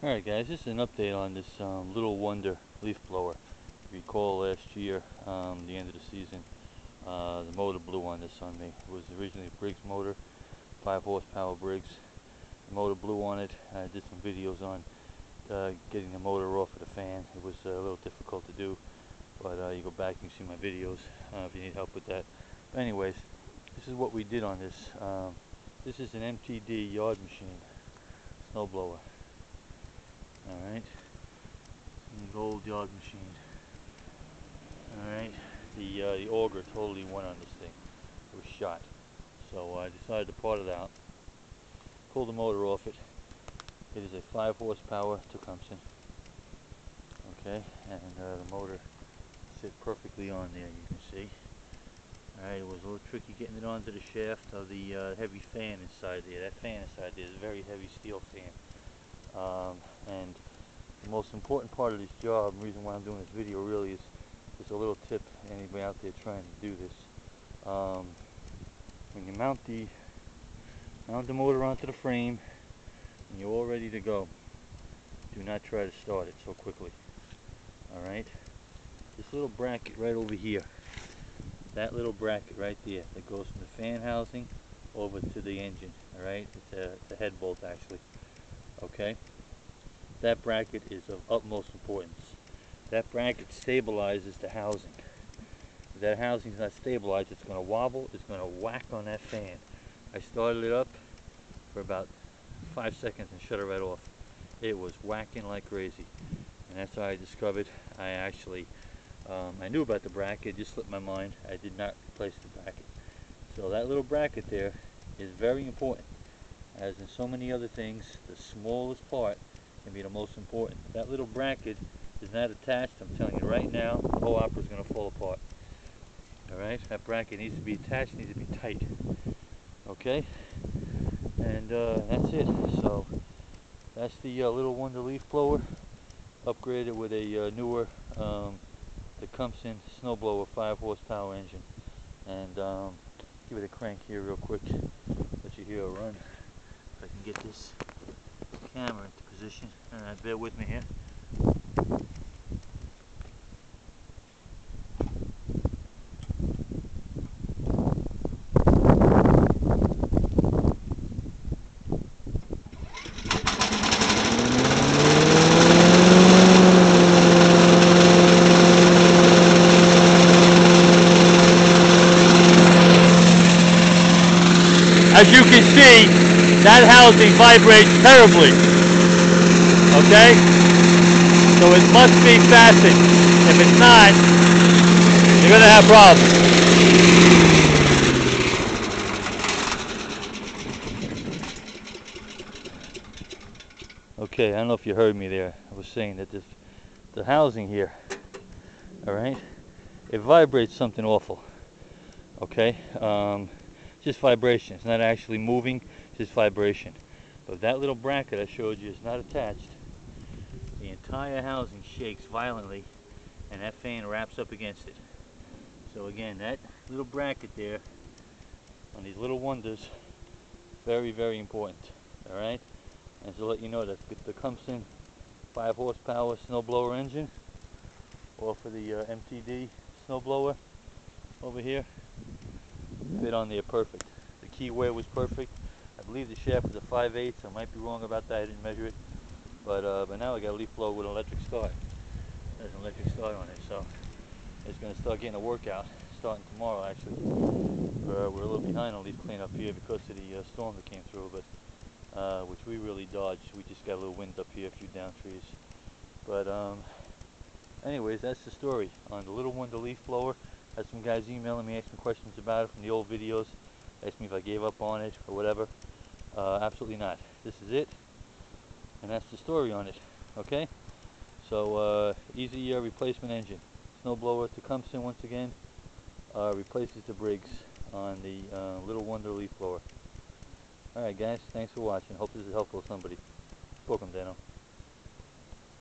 Alright guys, this is an update on this Little Wonder leaf blower. If you recall last year, the end of the season, the motor blew on this on me. It was originally a Briggs motor, 5 horsepower Briggs. The motor blew on it. I did some videos on getting the motor off of the fan. It was a little difficult to do, but you go back and see my videos if you need help with that. But anyways, this is what we did on this. This is an MTD yard machine, snowblower. Alright, an old yard machine. Alright, the auger totally went on this thing. It was shot. So I decided to part it out, pull the motor off it. It is a 5 horsepower Tecumseh. Okay, and the motor sit perfectly on there, you can see. Alright, it was a little tricky getting it onto the shaft of the heavy fan inside there. That fan inside there is a very heavy steel fan. And the most important part of this job, the reason why I'm doing this video really is just a little tip to anybody out there trying to do this. When you mount the motor onto the frame and you're all ready to go, do not try to start it so quickly. Alright? This little bracket right over here, that little bracket right there that goes from the fan housing over to the engine. Alright? It's a head bolt actually. Okay? That bracket is of utmost importance. That bracket stabilizes the housing. If that housing is not stabilized, it's going to wobble, it's going to whack on that fan. I started it up for about 5 seconds and shut it right off. It was whacking like crazy. And that's how I discovered I actually, I knew about the bracket, it just slipped my mind. I did not replace the bracket. So that little bracket there is very important. As in so many other things, the smallest part can be the most important. If that little bracket is not attached, I'm telling you right now, the whole opera is going to fall apart. Alright, that bracket needs to be attached, needs to be tight. Okay, and that's it. So that's the Little Wonder leaf blower, upgraded with a newer Tecumseh snowblower 5 horsepower engine. And give it a crank here real quick, let you hear it run. If I can get this camera into position. Alright, bear with me here. As you can see, that housing vibrates terribly. Okay? So it must be fastened. If it's not, you're going to have problems. Okay, I don't know if you heard me there. I was saying that the housing here, alright, it vibrates something awful. Okay? Just vibration. It's not actually moving, just vibration. But if that little bracket I showed you is not attached, the entire housing shakes violently and that fan wraps up against it. So again, that little bracket there on these Little Wonders, very, very important. Alright? And to let you know that the Tecumseh 5 horsepower snowblower engine, or for the MTD snowblower over here, fit on there perfect. The key wear was perfect. I believe the shaft was a 5/8. I might be wrong about that. I didn't measure it. But now I got a leaf blower with an electric start. There's an electric start on it, so it's going to start getting a workout starting tomorrow actually. We're a little behind on leaf cleanup here because of the storm that came through, but which we really dodged. We just got a little wind up here, a few down trees. But anyways, that's the story on the Little Wonder leaf blower. Had some guys emailing me, asking questions about it from the old videos, asked me if I gave up on it or whatever. Absolutely not. This is it, and that's the story on it. Okay, so easy replacement engine. Snowblower Tecumseh once again replaces the Briggs on the Little Wonder leaf blower. Alright guys, thanks for watching. Hope this is helpful to somebody. Welcome, Dano.